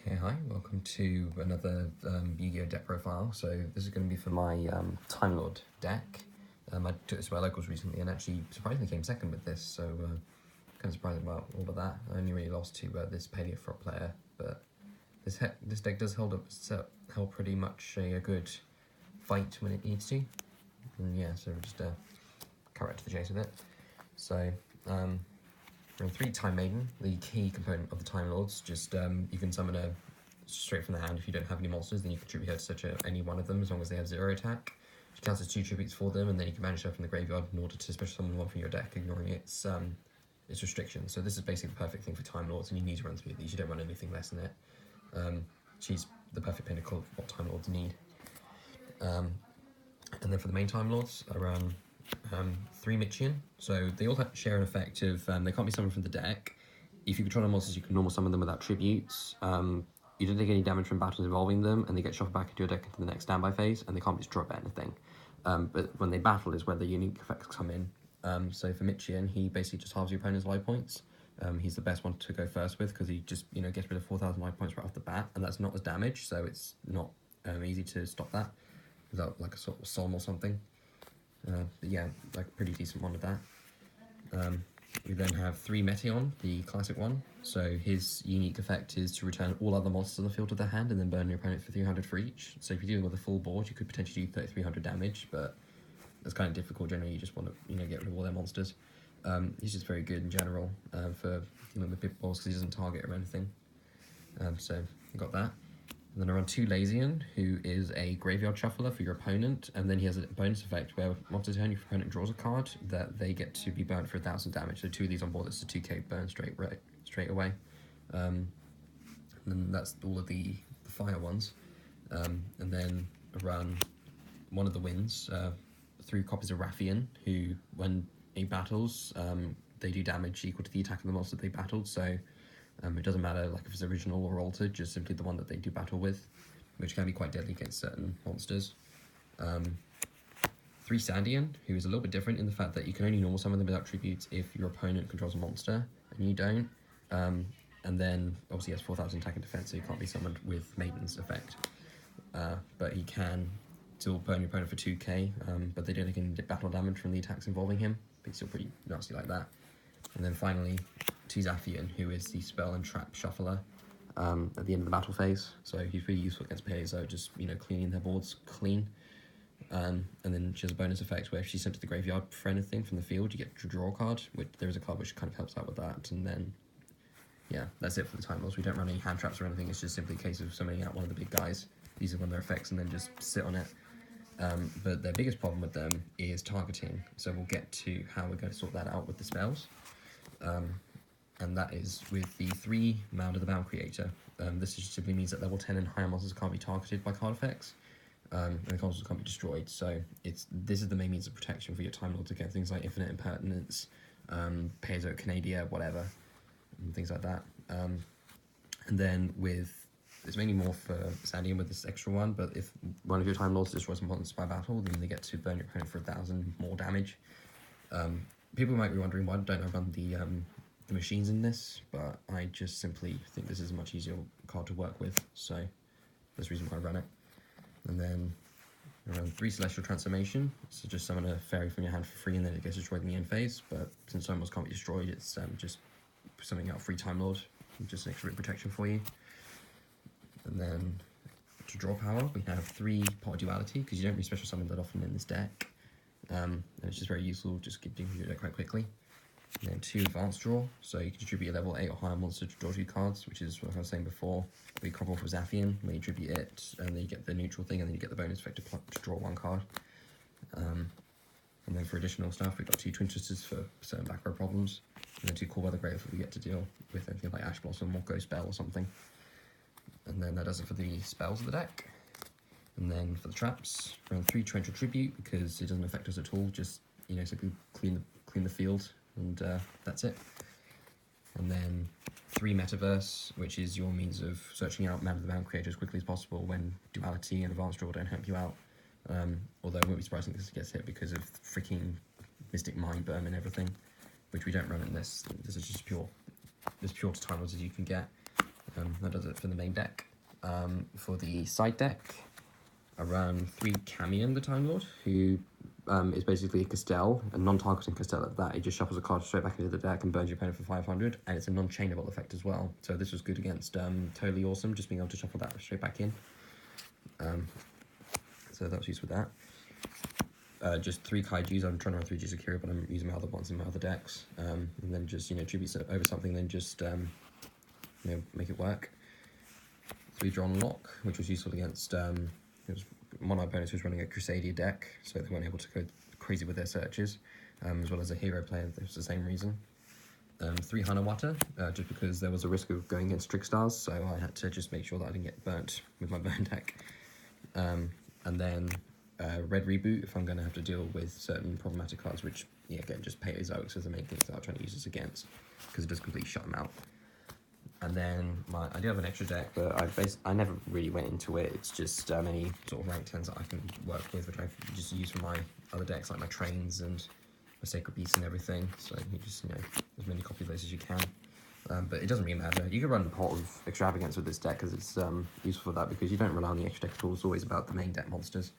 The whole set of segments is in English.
Okay, hi, welcome to another Yu-Gi-Oh deck profile. So this is going to be for my Timelord deck. I took this to my locals recently and actually surprisingly came second with this, so kind of surprised about all of that. I only really lost to this Paleo Frog player, but this deck does hold pretty much a good fight when it needs to. And yeah, so we'll just cut right to the chase with it. So from 3 Time Maiden, the key component of the Time Lords, just you can summon a straight from the hand. If you don't have any monsters, then you can tribute her to such any one of them as long as they have 0 attack. She counts as 2 tributes for them, and then you can manage her from the graveyard in order to special summon one from your deck, ignoring its restrictions. So this is basically the perfect thing for Time Lords, and you need to run 3 of these. You don't run anything less than it. She's the perfect pinnacle of what Time Lords need. And then for the main Time Lords, I run 3 Micheon. So they all share an effect of they can't be summoned from the deck. If you control monsters, you can normal summon them without tributes. You don't take any damage from battles involving them, and they get shuffled back into your deck into the next standby phase, and they can't be destroyed by anything. But when they battle is where the unique effects come in. So for Micheon, he basically just halves your opponent's life points. He's the best one to go first with because he just gets rid of 4,000 life points right off the bat, and that's not as damage, so it's not easy to stop that without like a sort of Somm or something. But yeah, like a pretty decent one with that. We then have 3 Metaion, the classic one. So his unique effect is to return all other monsters on the field to their hand and then burn your opponent for 300 for each. So if you're dealing with a full board, you could potentially do 3,300 damage, but that's kind of difficult. Generally, you just want to get rid of all their monsters. He's just very good in general for dealing with big balls because he doesn't target or anything. So you got that. And then I run 2 Lazion, who is a graveyard shuffler for your opponent, and then he has a bonus effect where once a turn your opponent draws a card, that they get to be burnt for 1,000 damage. So 2 of these on board, that's a 2k burn straight away. And then that's all of the fire ones. And then I run one of the wins, 3 copies of Raphion, who when he battles, they do damage equal to the attack of the monster they battled. So it doesn't matter like if it's original or altered, just simply the one that they do battle with, which can be quite deadly against certain monsters. 3 Sandion, who is a little bit different in the fact that you can only normal summon them without tributes if your opponent controls a monster and you don't. And then obviously he has 4,000 attack and defense, so he can't be summoned with Maiden's effect. But he can still burn your opponent for 2k, but they don't get battle damage from the attacks involving him, but he's still pretty nasty like that. And then finally, 2 Zaphion, who is the spell and trap shuffler at the end of the battle phase. So he's really useful against Paleo, just cleaning their boards clean. And then she has a bonus effect where if she's sent to the graveyard for anything from the field, you get to draw a card, which there is a card which kind of helps out with that. And then, yeah, that's it for the Time Lords. We don't run any hand traps or anything, it's just simply a case of summoning out one of the big guys. These are one of their effects, and then just sit on it. But their biggest problem with them is targeting, so we'll get to how we're going to sort that out with the spells. And that is with the 3 Mound of the Mound Creator. This just simply means that level 10 and higher monsters can't be targeted by card effects, and the monsters can't be destroyed. So this is the main means of protection for your Time Lords against things like Infinite Impertinence, Paizo, Canadia, whatever, and things like that. And then it's mainly more for Sandion with this extra one, but if one of your Time Lords destroys some monsters by battle, then they get to burn your opponent for 1,000 more damage. People might be wondering why don't I run the machines in this, but I just simply think this is a much easier card to work with, so that's the reason why I run it. And then I run 3 Celestial Transformation, so just summon a fairy from your hand for free and then it gets destroyed in the end phase, but since Time Lords can't be destroyed, it's just something out free Time Lord, just an extra bit of protection for you. And then to draw power, we have 3 Pot Duality, because you don't really special summon that often in this deck. And it's just very useful, just keep doing your deck quite quickly. And then 2 Advanced Draw, so you can distribute a level 8 or higher monster to draw 2 cards, which is what I was saying before. We crop off with Zaphion, where you tribute it, and then you get the neutral thing, and then you get the bonus effect to draw 1 card. And then for additional stuff, we've got 2 Twin Twisters for certain back row problems, and then 2 Core Weather Grave if we get to deal with anything like Ash Blossom or Ghost Bell or something. And then that does it for the spells of the deck. And then for the traps, run 3 Torrential Tribute because it doesn't affect us at all. Just simply clean the field, and that's it. And then 3 Metaverse, which is your means of searching out Mound of the Mound Creator as quickly as possible when Duality and Advanced Draw don't help you out. Although it won't be surprising if this gets hit because of freaking Mystic Mind Burn and everything, which we don't run in this. This is just pure to Time Lords as you can get. That does it for the main deck. For the side deck, I ran 3 Kamion the Timelord, who is basically a Castell, a non-targeting Castell at that. It just shuffles a card straight back into the deck and burns your opponent for 500, and it's a non-chainable effect as well. So this was good against Totally Awesome, just being able to shuffle that straight back in. So that was used with that. Just 3 Kaijus. I'm trying to run 3 Yugioh, but I'm using my other ones in my other decks. And then just, tributes over something, then just, make it work. 3 Droll Lock, which was useful against, it was one of my opponents was running a Crusadia deck, so they weren't able to go crazy with their searches, as well as a hero player, that was the same reason. 3 Hanewata, just because there was a risk of going against Trickstars, so I had to just make sure that I didn't get burnt with my burn deck. And then Red Reboot, if I'm going to have to deal with certain problematic cards, which, again, just Paleozoics are the main things that I'm trying to use this against, because it does completely shut them out. And then I do have an extra deck, but I never really went into it. It's just any sort of rank 10s that I can work with, which I just use for my other decks, like my trains and my Sacred Beasts and everything. So you just, as many copy of those as you can. But it doesn't really matter. You can run a Pot of Extravagance with this deck, because it's useful for that, because you don't rely on the extra deck at all. It's always about the main deck monsters.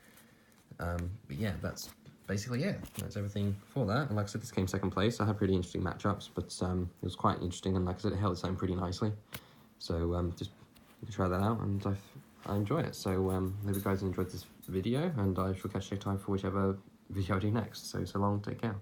But yeah, that's basically it. That's everything for that. And like I said, this came second place. I had pretty interesting matchups, but it was quite interesting, and like I said, it held its own pretty nicely. So just you can try that out, and I enjoy it. So hope you guys enjoyed this video, and I shall catch you next time for whichever video I do next. So long, take care.